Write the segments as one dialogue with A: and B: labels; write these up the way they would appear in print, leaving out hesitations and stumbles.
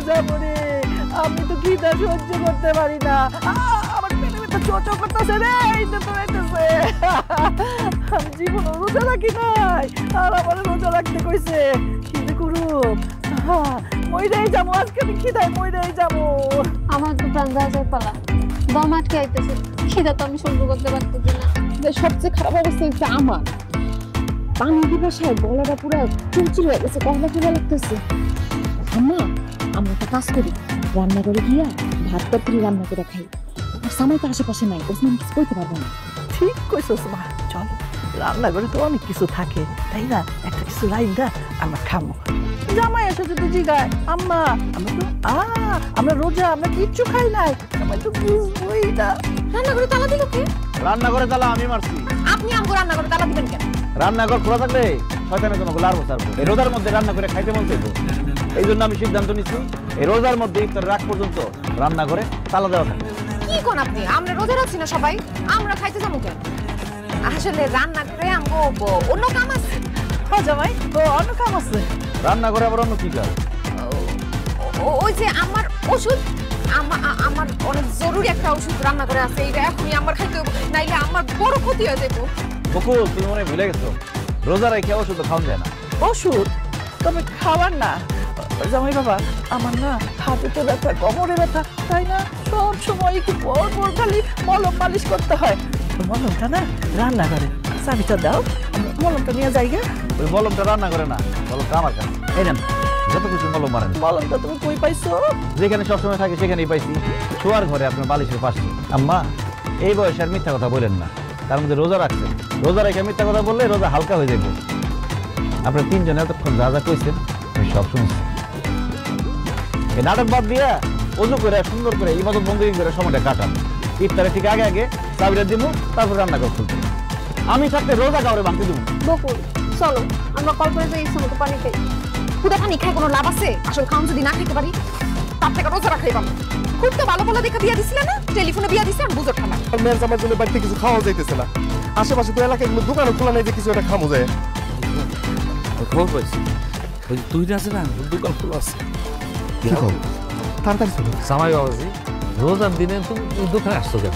A: যাবরে, আমি তো খিদা সহ্য করতে পারি না। আমার পেটে ব্যথা চোচো করতেছে রে, এইটা তো হইতেছে। আমি জীবনে রোজা রাখি নাই, আর আমার রোজা রাখতে কইছে। কি যে করুম, মইরাই যাবো আজকে, আমি খিদায় মইরাই যাবো।
B: আমার তো প্রাণ বাঁচার পালা, দম আটকে আইতেছে, খিদা তো আমি সহ্য করতে পারতেছি না।
C: সবচেয়ে খারাপ অবস্থা হচ্ছে আমার, পানি দিবাসায় গলাটা পুরো চুলচিল হয়ে গেছে, কখনো চুলা লাগতেছে। আম্মা, আমরা একটা কাজ করি, রান্না করে গিয়া ভাত তরকারি রান্না করে খাই। আর সামাই তো আশেপাশে নাই, ওসমান কিছু কইতে পারবো না।
A: ঠিক কইছস মা, চল রান্নাঘরে তো অনেক কিছু থাকে, তাই না? একটা কিছু রাইন্দা আমরা খামো। জামাই এসে যদি জিগায়, আম্মা আমরা তো আমরা রোজা, আমরা কিচ্ছু খাই নাই, জামাই তো বুঝবোই না।
B: রান্নাঘরে তালা দিল কে?
D: রান্নাঘরে তালা আমি মারছি।
B: আপনি আমগো রান্নাঘরে তালা দিবেন কেন?
D: রান্নাঘর খোলা থাকলে শয়তানের জন্য লাড়বো ছাড়বো। এই রোজার মধ্যে রান্না করে খাইতে মন চাইবো, এই জন্য আমি সিদ্ধান্ত নিচ্ছি এই রোজার মধ্যে ইফতার রাত পর্যন্ত রান্নাঘরে তালা দেওয়া থাকবে।
B: কি কোন আপনি? আমরা রোজা রাখছি না সবাই, আমরা খাইতে যাবো কেন? আসলে রান্নাঘরে আমগো অন্য কাম আছে।
A: জামাই ও অন্য কাম আছে?
D: রান্নাঘরে আবার অন্য কি কাজ?
B: ওই যে আমার ওষুধ, আমার অনেক জরুরি একটা ওষুধ রান্নাঘরে আছে, এইটা এখনই আমার খাইতে হবে, নাইলে আমার বড় ক্ষতি হয়ে যাবে।
D: বকুল, তুমি মনে ভুলে গেছো রোজা রেখে ওষুধ খাওয়া যায় না।
A: ওষুধ তবে খাবার না জামাই বাবা, আমার না হাতে ব্যথা, কোমরে ব্যথা, তাই না সব সময় একটু পর পর খালি মলম মালিশ করতে হয়। মলমটা না রান্নাঘরে, চাবিটা দাও, মলমটা নিয়ে যাই গে।
D: ওই মলমটা রান্না করে না, মলমটা আমার কাছে। এই নেন, যত কিছু মলম মারেন।
A: মলমটা তুমি কই পাইছো?
D: যেখানে সবসময় থাকে সেখানেই পাইছি, শোয়ার ঘরে আপনার বালিশের পাশে। আম্মা, এই বয়সে আর মিথ্যা কথা বলেন না, তার মধ্যে রোজা রাখছেন, রোজা রেখে মিথ্যা কথা বললে রোজা হালকা হয়ে যাবে। আপনার তিনজনে এতক্ষণ যা যা কইছেন আমি সব শুনছি। এই নাটক বাদ দিয়া অজু করে সুন্দর করে ইবাদত বন্দী করে সময়টা কাটান। ইফতারে ঠিক আগে আগে চাবিটা দিব, তারপর রান্না করে খুলতে। আমি থাকতে রোজা কাউরে ভাঙতে দেবো।
B: বকুল চলো আমরা কল্পনা যাই, ইচ্ছে মতো পানি খাই। খুদা পানি খাই কোনো লাভ আছে? আসল খাওন যদি না খাইতে পারি তার থেকে রোজা রাখাই ভালো। খুব তো ভালো ভালো দেখে বিয়া দিছিলে না, টেলিফোনে বিয়া দিছে, আর বুঝো ঠান্ডা।
E: মেয়ের জামার জন্য বাড়িতে কিছু খাওয়া যাইতেছে না, আশেপাশে তো এলাকায় দোকানও খোলা নেই যে কিছু একটা খামো যায়।
F: খবর পাইছি, ওই তুই আছে না, দোকান খোলা আছে।
E: কি খবর? তাড়াতাড়ি চলো।
F: জামাই বাবাজি, রোজার দিনে তুমি দোকানে আসছো কেন?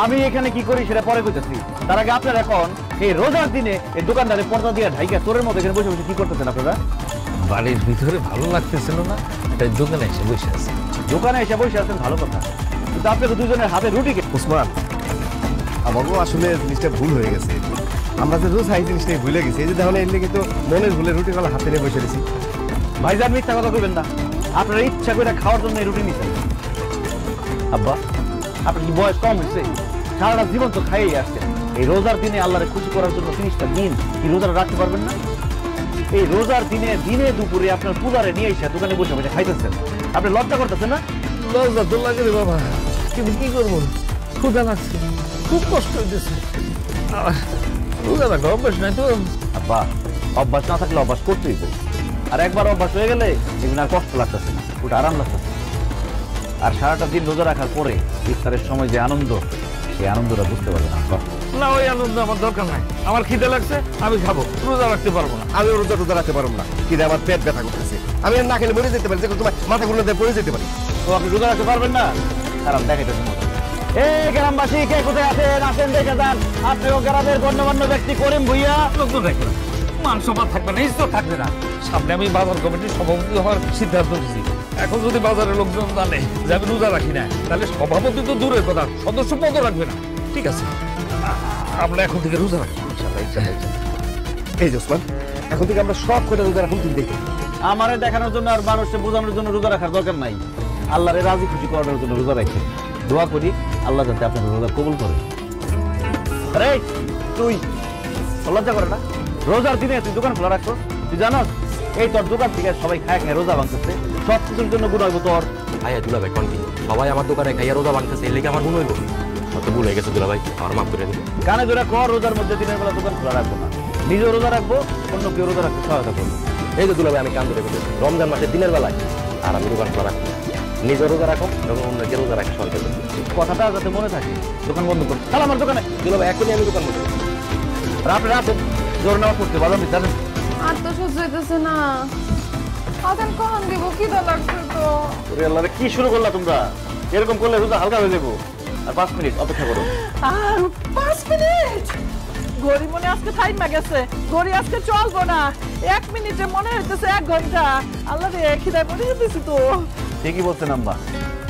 D: আমি এখানে কি করি সেটা পরে কইতেছি। তার আগে আপনারা এখন এই রোজার দিনে এই দোকানদারে পর্দা দিয়ে ঢাইকা চোরের মতো এখানে বসে বসে কি করতেছেন আপনারা?
F: বাড়ির ভিতরে ভালো লাগতেছিল না, তাই দোকানে এসে বসে আছে।
D: দোকানে এসে বসে আছেন ভালো কথা, কিন্তু আপনাকে দুজনের হাতে রুটি
E: ওসমান, আমাকেও আসলে জিনিসটা ভুল হয়ে গেছে। আমরা যে রোজ এই জিনিসটাই ভুলে গেছি, এই যে দেখুন এমনি কিন্তু মনের ভুলে রুটি কলা হাতে নিয়ে বসে রয়েছি।
D: ভাইজান মিথ্যা কথা কইবেন না, আপনারা ইচ্ছা করে খাওয়ার জন্য এই রুটি নিচ্ছেন। আব্বা, আপনার কি বয়স কম হয়েছে? সারাটা জীবন তো খাইয়ে আসছেন, এই রোজার দিনে আল্লাহরে খুশি করার জন্য 30টা দিন কি রোজাটা রাখতে পারবেন না? এই রোজার দিনে দিনে দুপুরে আপনার পূজারে নিয়ে এসে দোকানে বসে বসে খাইতেছেন, আপনি লজ্জা করতেছেন না?
F: লজ্জা তো লাগে রে বাবা, কিন্তু কি করবো, ক্ষুধা লাগছে, খুব কষ্ট হইতেছে। রোজা রাখা অভ্যাস নাই তো।
D: আব্বা, অভ্যাস না থাকলে অভ্যাস করতেই হবে, আর একবার অভ্যাস হয়ে গেলে এগুলো আর কষ্ট লাগতেছে না, ওটা আরাম লাগতেছে। আর সারাটা দিন রোজা রাখার পরে ইফতারের সময় যে আনন্দ, সেই আনন্দটা বুঝতে পারবেন আব্বা।
F: না, ওই আনন্দ আমার দরকার নাই, আমার খিদে লাগছে, আমি খাবো, রোজা রাখতে পারবো না।
E: আমি রোজা রাখতে পারবো না, কিন্তু আমার পেট ব্যথা করতেছে, আমি না খেলে মরে যেতে পারি, যে তোমার মাথা গুলো পড়ে যেতে পারি।
D: তো আপনি রোজা রাখতে পারবেন না? কারণ দেখাইতেছেন এই গ্রামবাসী কে কোথায় আছেন, আসেন দেখে যান। আপনিও গ্রামের গণ্যমান্য ব্যক্তি করিম ভুইয়া।
F: লোকজন দেখবে না, মান সম্মান থাকবে না, ইজ্জত থাকবে না। সামনে আমি বাজার কমিটির সভাপতি হওয়ার সিদ্ধান্ত নিয়েছি। এখন যদি বাজারের লোকজন জানে যে আমি রোজা রাখি না, তাহলে সভাপতি তো দূরের কথা, সদস্য পদও রাখবে না। ঠিক আছে, আমরা এখন থেকে রোজা রাখি।
E: এই যে ওসমান, এখন থেকে আমরা সব করে রোজা রাখুন, তুমি দেখে।
D: আমারে দেখানোর জন্য আর মানুষকে বোঝানোর জন্য রোজা রাখার দরকার নাই, আল্লাহরে রাজি খুশি করানোর জন্য রোজা রাখি। দোয়া করি আল্লাহ যাতে আপনার রোজা কবুল করে। আরে তুই লজ্জা করে না? রোজার দিনে তুই দোকান খোলা রাখছো, তুই জানোস এই তোর দোকান থেকে সবাই খায় খায় রোজা ভাঙতেছে, সব কিছুর জন্য গুণ হইব তোর।
G: ভাইয়া দুলাভাই কন্টিনিউ, সবাই আমার দোকানে খাইয়া রোজা ভাঙতেছে, এর লেগে আমার গুণ হইব। হয়তো ভুল হয়ে গেছে দুলাভাই, আমার মাফ করে দিন।
D: কানে ধরে কর রোজার মধ্যে দিনের বেলা দোকান খোলা রাখবো না, নিজেও রোজা রাখবো, অন্য কেউ রোজা রাখতে সহায়তা করবো।
G: এই যে দুলাভাই, আমি কান ধরে বলছি, রমজান মাসের দিনের বেলায় আর আমি দোকান খোলা রাখবো, নিজে রোজা রাখো এবং অন্যকে রোজা রাখা সহায়তা করবো।
D: কথাটা যাতে মনে থাকে, দোকান বন্ধ করবো। তাহলে আমার দোকানে
G: দুলাভাই এখনই আমি দোকান বন্ধ করবো।
D: আর আপনারা আছেন জোর নেওয়া করতে পারবেন জানেন?
B: আর তো সহ্য হইতেছে না। আজান কখন দিব খিদা লাগছে তো।
D: ওরে আল্লাহ রে, কি শুরু করলা তোমরা? এরকম করলে রোজা হালকা হয়ে যাবো। আর 5 মিনিট অপেক্ষা করো।
A: আর 5 মিনিট ঘড়ি মনে আজকে টাইম গেছে, ঘড়ি আজকে চলবো না। 1 মিনিটে মনে হইতেছে 1 ঘন্টা। আল্লাহ রে, খিদায় মরে যেতেছি তো।
D: ঠিকই বলছেন আম্মা,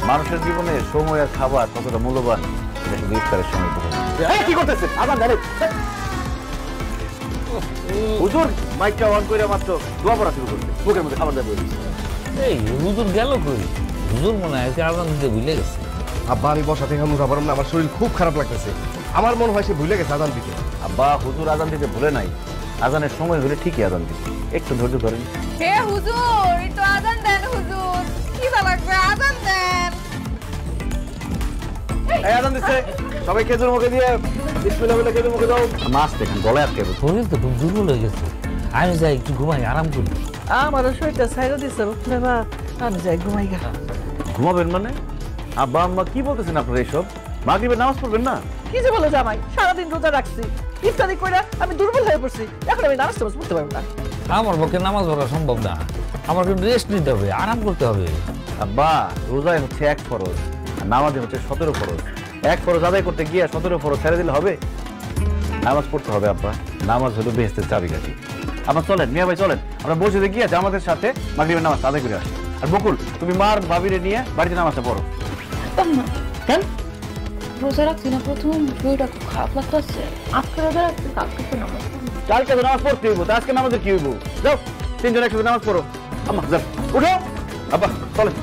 D: মানুষের জীবনে সময় আর খাবার কতটা মূল্যবান এটা শুধু ইফতারের সময় বোঝা যায়। কি করতেছেন? আবার ধরে হুজুর মাইকটা অন করে মাত্র দোয়া পড়া শুরু করছে, মুখের মধ্যে খাবার দেওয়া বলেছে।
F: এই হুজুর গেল কই? হুজুর মনে হয় আজান দিতে ভুলে গেছে।
E: আব্বা আমি বসা থেকে উঠা পারলাম না, আমার শরীর খুব খারাপ লাগতেছে। আমার মনে হয় সে ভুলে গেছে আজান দিতে।
D: আব্বা হুজুর আজান দিতে ভুলে নাই, আজানের সময় হলে ঠিকই আজান দিতে। একটু ধৈর্য ধরেন।
B: হে হুজুর, একটু আজান দেন হুজুর, খিদা লাগছে, আজান দেন।
D: এই আজান দিচ্ছে, সবাই খেজুর মুখে দিয়ে বিসমিল্লাহ বলে খেজুর মুখে দাও। মাছ দেখেন গলায় আটকে গেছে।
F: শরীর তো খুব দুর্বল হয়ে গেছে। আমি যাই একটু ঘুমাই, আরাম করি।
A: আমার শরীরটা ছাইড়া দিছে বাবা, আমি যাই ঘুমাই গা।
D: ঘুমাবেন মানে? আব্বা আম্মা কি বলতেছেন আপনারা এইসব? মাগরিবের নামাজ পড়বেন না?
A: কি যে বলো জামাই, সারাদিন রোজা রাখছি, ইফতারি করে আমি দুর্বল হয়ে পড়ছি, এখন আমি নামাজ টামাজ পড়তে পারবো না।
F: আমার পক্ষে নামাজ পড়া সম্ভব না, আমার কিন্তু রেস্ট নিতে হবে, আরাম করতে হবে।
D: আব্বা রোজায় হচ্ছে 1 ফরজ, আর নামাজে হচ্ছে 17 ফরজ। 1 ফরজ আদায় করতে গিয়ে 17 ফরজ ছেড়ে দিলে হবে? নামাজ পড়তে হবে আব্বা, নামাজ হলো বেহেশতের চাবিকাঠি। আপনার চলেন মিয়া ভাই, চলেন আমরা মসজিদে গিয়ে জামাতের সাথে মাগরিবের নামাজ আদায় করে আসি। আর বকুল, তুমি মার ভাবিরে নিয়ে বাড়িতে নামাজটা পড়ো। কেন?
C: রোজা রাখছি না, প্রথম শরীরটা খুব খারাপ লাগতেছে। আজকে রোজা রাখছি, কালকে তো নামাজ পড়বো।
D: কালকে তো নামাজ পড়তে হইব, তা আজকে নামাজের কি হইব? যাও 3 জন একসাথে নামাজ পড়ো। আম্মা যাও, উঠো আব্বা চলেন।